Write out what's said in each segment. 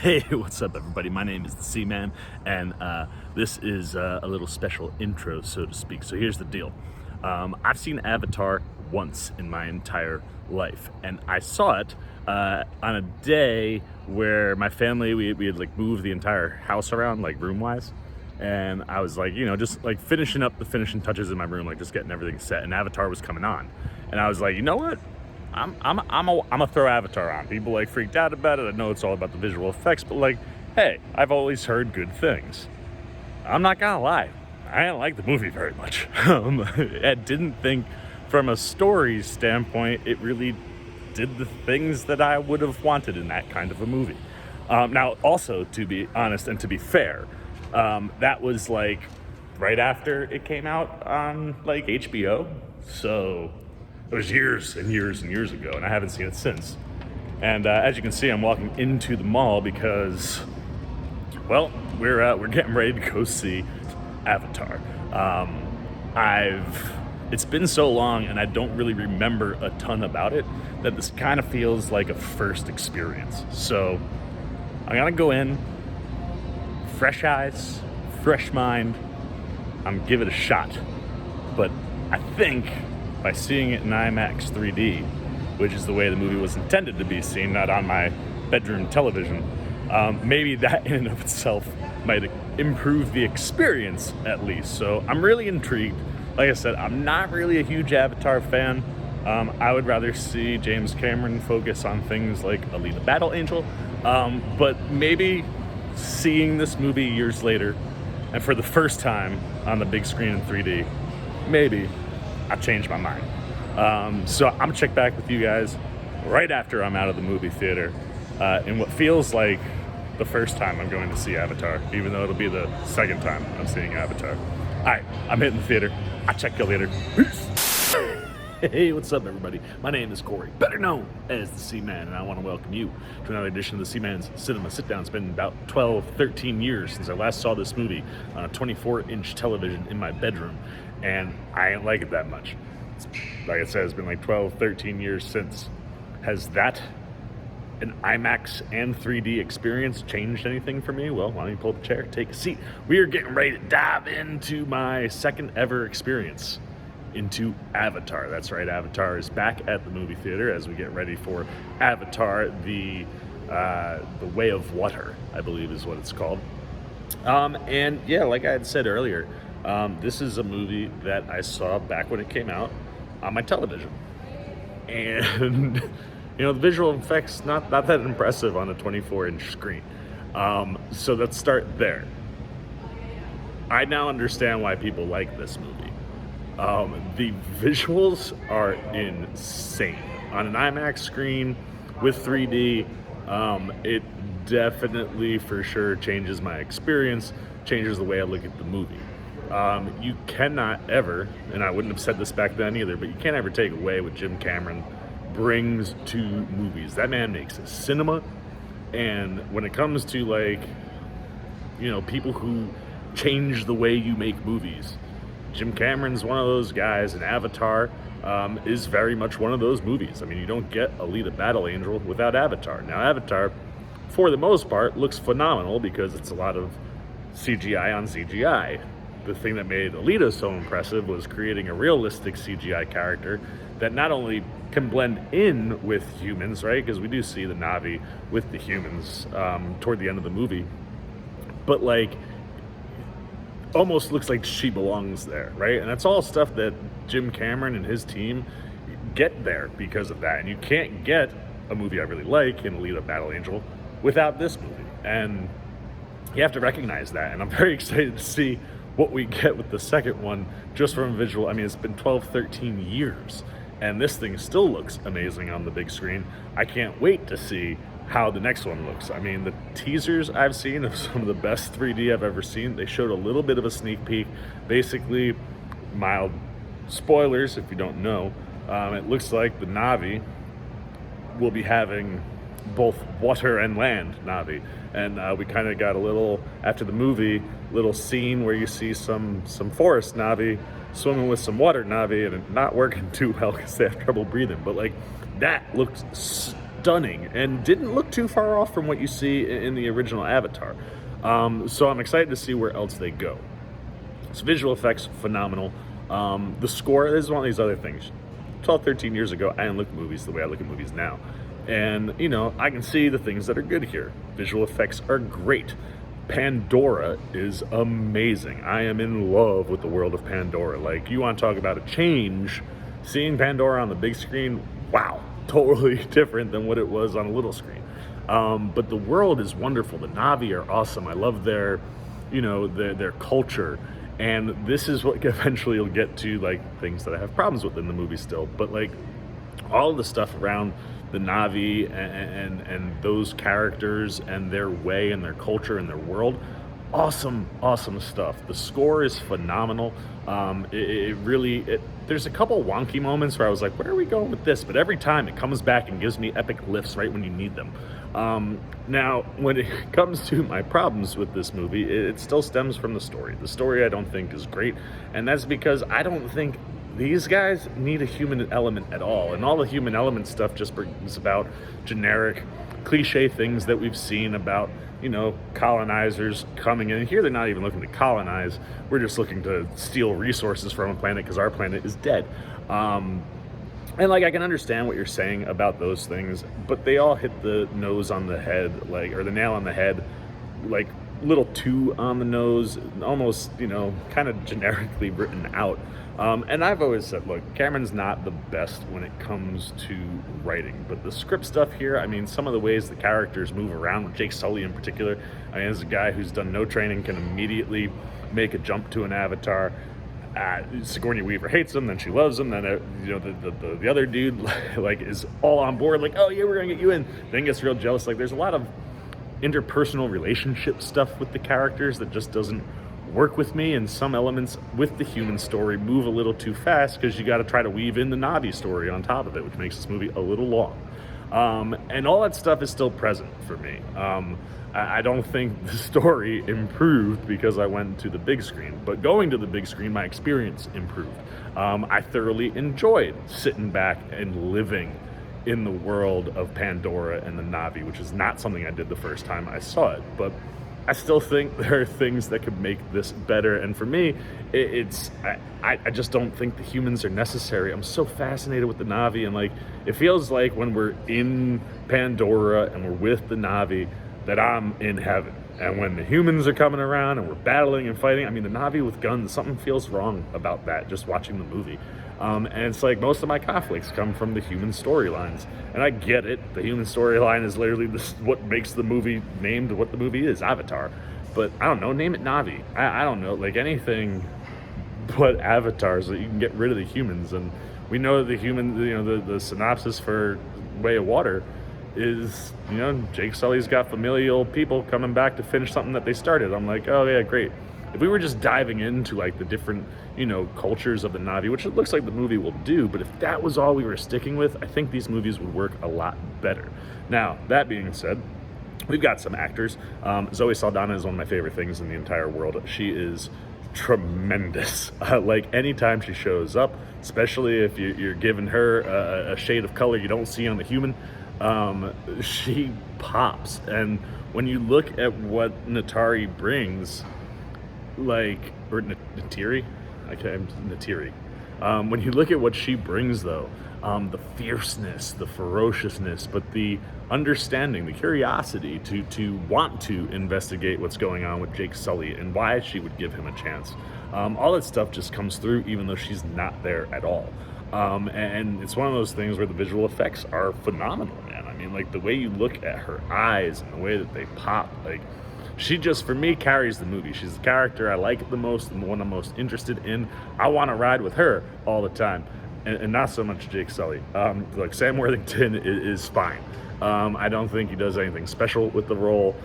Hey, what's up, everybody? My name is the Seaman, and this is a little special intro, so to speak. So here's the deal. I've seen Avatar once in my entire life, and I saw it on a day where my family, we had like moved the entire house around, like room-wise, and I was like, just like finishing up the finishing touches in my room, like just getting everything set, and Avatar was coming on. And I was like, you know what? I'm a throw Avatar on. People like freaked out about it. I know it's all about the visual effects, but like, hey, I've always heard good things. I'm not gonna lie, I didn't like the movie very much. I didn't think, from a story standpoint, it really did the things that I would have wanted in that kind of a movie. Now, also, to be honest and to be fair, that was like right after it came out on like HBO, so it was years and years and years ago, and I haven't seen it since. And as you can see, I'm walking into the mall because, well, we're getting ready to go see Avatar. It's been so long, and I don't really remember a ton about it, that this kind of feels like a first experience. So I'm gonna go in, fresh eyes, fresh mind. I'm give it a shot, but I think by seeing it in IMAX 3D, which is the way the movie was intended to be seen, not on my bedroom television, maybe that in and of itself might improve the experience at least. So I'm really intrigued. Like I said, I'm not really a huge Avatar fan. I would rather see James Cameron focus on things like Alita Battle Angel, but maybe seeing this movie years later, and for the first time on the big screen in 3D, maybe I changed my mind. So I'm gonna check back with you guys right after I'm out of the movie theater in what feels like the first time I'm going to see Avatar, even though it'll be the second time I'm seeing Avatar. All right, I'm hitting the theater. I'll check you later. Peace. Hey, what's up, everybody? My name is Corey, better known as the Seaman, and I want to welcome you to another edition of the Seaman's Cinema Sit Down. It's been about 12, 13 years since I last saw this movie on a 24-inch television in my bedroom, and I didn't like it that much. Like I said, it's been like 12, 13 years since. Has that, an IMAX and 3D experience, changed anything for me? Well, why don't you pull up a chair, take a seat. We are getting ready to dive into my second ever experience into Avatar. That's right, Avatar is back at the movie theater as we get ready for Avatar, the Way of Water, I believe is what it's called. And yeah, like I had said earlier, this is a movie that I saw back when it came out on my television. And, the visual effects, not that impressive on a 24-inch screen. So let's start there. I now understand why people like this movie. The visuals are insane. On an IMAX screen with 3D, it definitely, for sure, changes my experience, changes the way I look at the movie. You cannot ever, and I wouldn't have said this back then either, but you can't ever take away what Jim Cameron brings to movies. That man makes a cinema, and when it comes to people who change the way you make movies, Jim Cameron's one of those guys, and Avatar is very much one of those movies. I mean, you don't get Alita Battle Angel without Avatar. Now, Avatar, for the most part, looks phenomenal because it's a lot of CGI on CGI. The thing that made Alita so impressive was creating a realistic CGI character that not only can blend in with humans, right? Because we do see the Na'vi with the humans toward the end of the movie, but almost looks like she belongs there, right? And that's all stuff that Jim Cameron and his team get there because of that. And you can't get a movie I really like in Alita Battle Angel without this movie. And you have to recognize that. And I'm very excited to see what we get with the second one, just from a visual. I mean, it's been 12, 13 years, and this thing still looks amazing on the big screen. I can't wait to see how the next one looks. I mean, the teasers I've seen of some of the best 3D I've ever seen, they showed a little bit of a sneak peek. Basically, mild spoilers if you don't know, it looks like the Na'vi will be having both water and land Na'vi. And we kind of got a little, after the movie, little scene where you see some forest Na'vi swimming with some water Na'vi, and it not working too well because they have trouble breathing. But that looks stunning and didn't look too far off from what you see in the original Avatar. So I'm excited to see where else they go. So visual effects, phenomenal. The score is one of these other things. 12, 13 years ago, I didn't look at movies the way I look at movies now. And, I can see the things that are good here. Visual effects are great. Pandora is amazing. I am in love with the world of Pandora. Like, you want to talk about a change, seeing Pandora on the big screen, wow, totally different than what it was on a little screen. But the world is wonderful. The Na'vi are awesome. I love their culture. And this is what eventually will get to, like, things that I have problems with in the movie still. But, like, all of the stuff around the Na'vi and those characters and their way and their culture and their world, awesome stuff. The score is phenomenal. There's a couple wonky moments where I was like, where are we going with this? But every time it comes back and gives me epic lifts right when you need them. Now, when it comes to my problems with this movie, it still stems from the story. The story I don't think is great, and that's because I don't think these guys need a human element at all. And all the human element stuff just brings about generic, cliche things that we've seen about, colonizers coming in. Here they're not even looking to colonize. We're just looking to steal resources from a planet because our planet is dead. And I can understand what you're saying about those things, but they all hit the nose on the head, or the nail on the head, little too on the nose, almost, kind of generically written out. And I've always said, look, Cameron's not the best when it comes to writing, but the script stuff here, some of the ways the characters move around, with Jake Sully in particular, as a guy who's done no training, can immediately make a jump to an avatar. Sigourney Weaver hates him, then she loves him, then the other dude is all on board, oh yeah, we're gonna get you in, then gets real jealous. There's a lot of interpersonal relationship stuff with the characters that just doesn't work with me, and some elements with the human story move a little too fast because you got to try to weave in the Na'vi story on top of it, which makes this movie a little long. And all that stuff is still present for me. I don't think the story improved because I went to the big screen, but going to the big screen, my experience improved. I thoroughly enjoyed sitting back and living in the world of Pandora and the Na'vi, which is not something I did the first time I saw it, but I still think there are things that could make this better. And for me, I just don't think the humans are necessary. I'm so fascinated with the Na'vi, and it feels like when we're in Pandora and we're with the Na'vi that I'm in heaven. And when the humans are coming around and we're battling and fighting, the Na'vi with guns, something feels wrong about that just watching the movie. And it's most of my conflicts come from the human storylines. And I get it. The human storyline is literally what makes the movie named what the movie is, Avatar. But I don't know, name it Na'vi. I don't know, anything but avatars that you can get rid of the humans. And we know the human, the synopsis for Way of Water is, Jake Sully's got familial people coming back to finish something that they started. I'm like, oh yeah, great. If we were just diving into the different, cultures of the Na'vi, which it looks like the movie will do, but if that was all we were sticking with, I think these movies would work a lot better. Now, that being said, we've got some actors. Zoe Saldana is one of my favorite things in the entire world. She is tremendous. Anytime she shows up, especially if you're giving her a shade of color you don't see on the human, she pops. And when you look at what Natari brings, or Natiri? Natiri. When you look at what she brings, though, the fierceness, the ferociousness, but the understanding, the curiosity to want to investigate what's going on with Jake Sully and why she would give him a chance. All that stuff just comes through even though she's not there at all. And it's one of those things where the visual effects are phenomenal, man. The way you look at her eyes and the way that they pop, she just, for me, carries the movie. She's the character I like the most and the one I'm most interested in. I want to ride with her all the time, and not so much Jake Sully. Sam Worthington is fine. I don't think he does anything special with the role.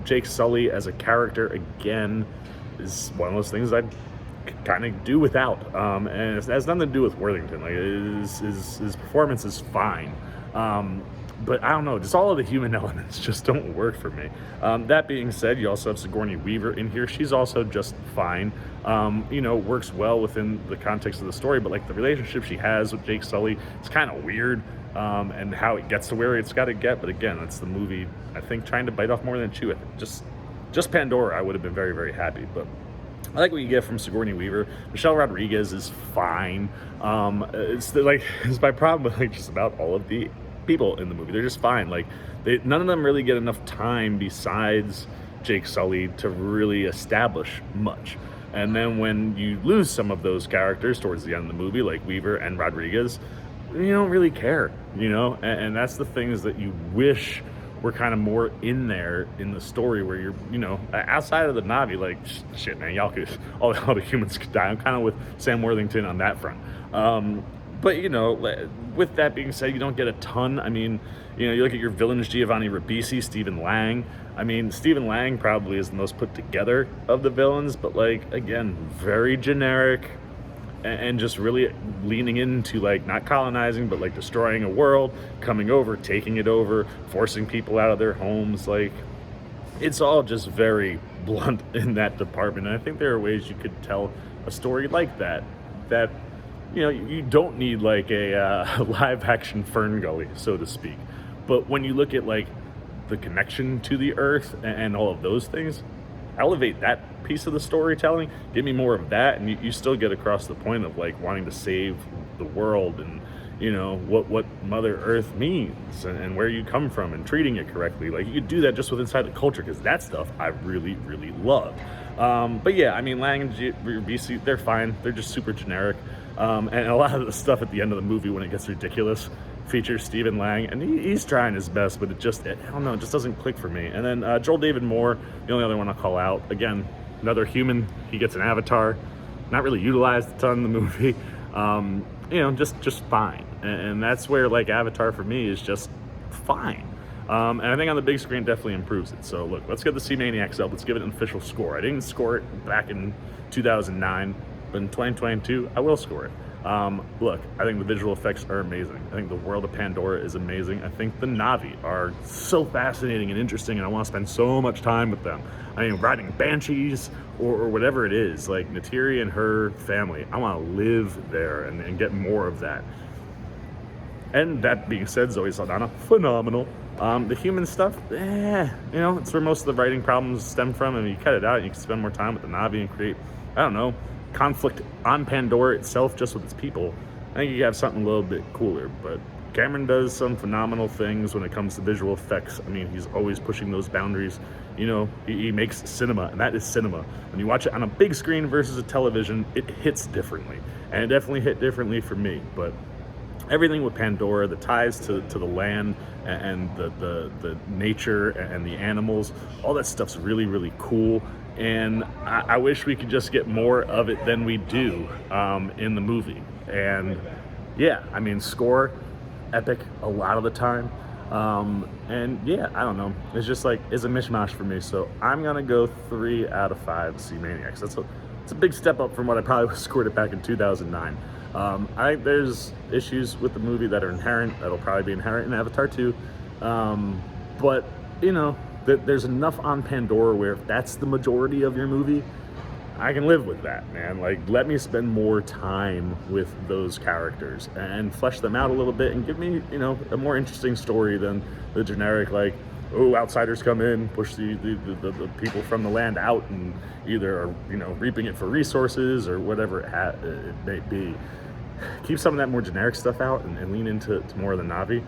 Jake Sully as a character, again, is one of those things I kind of do without. And it has nothing to do with Worthington. His performance is fine. But I don't know, just all of the human elements just don't work for me. That being said, you also have Sigourney Weaver in here. She's also just fine. Works well within the context of the story, but the relationship she has with Jake Sully, it's kind of weird. and how it gets to where it's got to get. But again, that's the movie, I think, trying to bite off more than chew. Just Pandora, I would have been very, very happy. But I like what you get from Sigourney Weaver. Michelle Rodriguez is fine. It's my problem with like just about all of the people in the movie. They're just fine. Like none of them really get enough time besides Jake Sully to really establish much. And then when you lose some of those characters towards the end of the movie, like Weaver and Rodriguez, you don't really care, and that's the things that you wish were kind of more in there in the story, where you're, outside of the Na'vi, like, shit, man, y'all could, all the humans could die. I'm kind of with Sam Worthington on that front. But, with that being said, you don't get a ton. I mean, you look at your villains, Giovanni Ribisi, Stephen Lang. I mean, Stephen Lang probably is the most put together of the villains, but, like, again, very generic, and just really leaning into, like, not colonizing, but, like, destroying a world, coming over, taking it over, forcing people out of their homes. Like, it's all just very blunt in that department. And I think there are ways you could tell a story like that you don't need, like, a live-action Fern Gully, so to speak. But when you look at, like, the connection to the Earth and all of those things, elevate that piece of the storytelling, give me more of that, and you still get across the point of, like, wanting to save the world, and what Mother Earth means, and where you come from, and treating it correctly. Like, you could do that just with inside the culture, because that stuff I really, really love. But yeah, I mean, Lang and BC, they're fine. They're just super generic, and a lot of the stuff at the end of the movie, when it gets ridiculous, features Stephen Lang, and he's trying his best, but I don't know, it just doesn't click for me. And then Joel David Moore, the only other one I'll call out. Again, another human. He gets an avatar, not really utilized a ton in the movie. Just fine. And that's where, like, Avatar for me is just fine. And I think on the big screen definitely improves it. So look, let's get the C-Maniacs up. Let's give it an official score. I didn't score it back in 2009, but in 2022, I will score it. Look, I think the visual effects are amazing. I think the world of Pandora is amazing. I think the Na'vi are so fascinating and interesting, and I want to spend so much time with them. I mean, riding banshees or whatever it is, like Neytiri and her family. I want to live there and get more of that. And that being said, Zoe Saldana, phenomenal. The human stuff, it's where most of the writing problems stem from. I mean, you cut it out, you can spend more time with the Na'vi and create, I don't know, conflict on Pandora itself, just with its people. I think you have something a little bit cooler. But Cameron does some phenomenal things when it comes to visual effects. I mean, he's always pushing those boundaries. He makes cinema, and that is cinema. When you watch it on a big screen versus a television, it hits differently, and it definitely hit differently for me. But everything with Pandora, the ties to the land and the nature and the animals, all that stuff's really, really cool. And I wish we could just get more of it than we do in the movie. And yeah, I mean, score, epic a lot of the time. And yeah, I don't know. It's just like, it's a mishmash for me. So I'm going to go 3 out of 5 C-Maniacs. It's a big step up from what I probably scored it back in 2009. I think there's issues with the movie that are inherent, that'll probably be inherent in Avatar 2. But, there's enough on Pandora where if that's the majority of your movie, I can live with that, man. Like, let me spend more time with those characters and flesh them out a little bit and give me, a more interesting story than the generic, like, oh, outsiders come in, push the people from the land out, and either are, reaping it for resources or whatever it may be. Keep some of that more generic stuff out and lean into more of the Na'vi.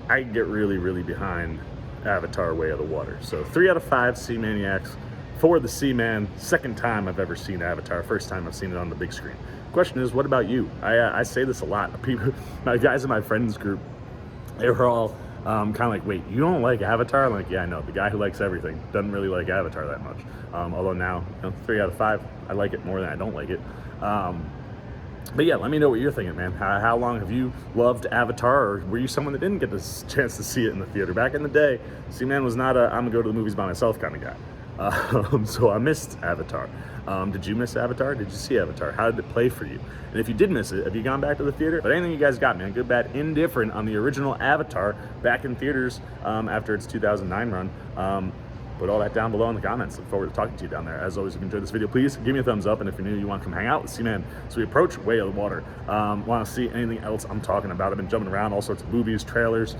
I get really, really behind Avatar Way of the Water. So 3 out of 5 C-Maniacs for the Seaman. Second time I've ever seen Avatar. First time I've seen it on the big screen. Question is, what about you? I say this a lot. People, my guys in my friends group, they were all kind of like, wait, you don't like Avatar? I'm like, yeah, I know. The guy who likes everything doesn't really like Avatar that much. Although now, 3 out of 5, I like it more than I don't like it. But yeah, let me know what you're thinking, man. How long have you loved Avatar, or were you someone that didn't get the chance to see it in the theater? Back in the day, Seaman was not I'm gonna go to the movies by myself kind of guy. So I missed Avatar. Did you miss Avatar? Did you see Avatar? How did it play for you? And if you did miss it, have you gone back to the theater? But anything you guys got, man, good, bad, indifferent on the original Avatar back in theaters after its 2009 run. put all that down below in the comments. Look forward to talking to you down there. As always, if you enjoyed this video, please give me a thumbs up. And if you're new, you want to come hang out with Seaman as we approach Way of the Water. Want to see anything else I'm talking about? I've been jumping around all sorts of movies, trailers,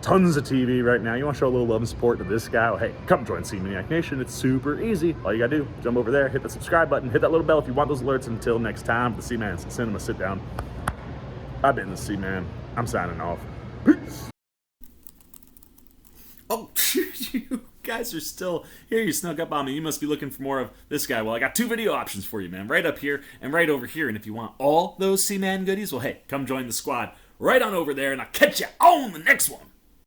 tons of TV right now. You want to show a little love and support to this guy? Well, hey, come join Seamaniac Nation. It's super easy. All you gotta do, jump over there, hit the subscribe button, hit that little bell if you want those alerts. Until next time, the Seaman's Cinema Sit Down. I've been the Seaman. I'm signing off. Peace. Oh, you guys are still here. You snuck up on me. You must be looking for more of this guy. Well, I got 2 video options for you, man. Right up here and right over here. And if you want all those Seaman goodies, well, hey, come join the squad right on over there, and I'll catch you on the next one.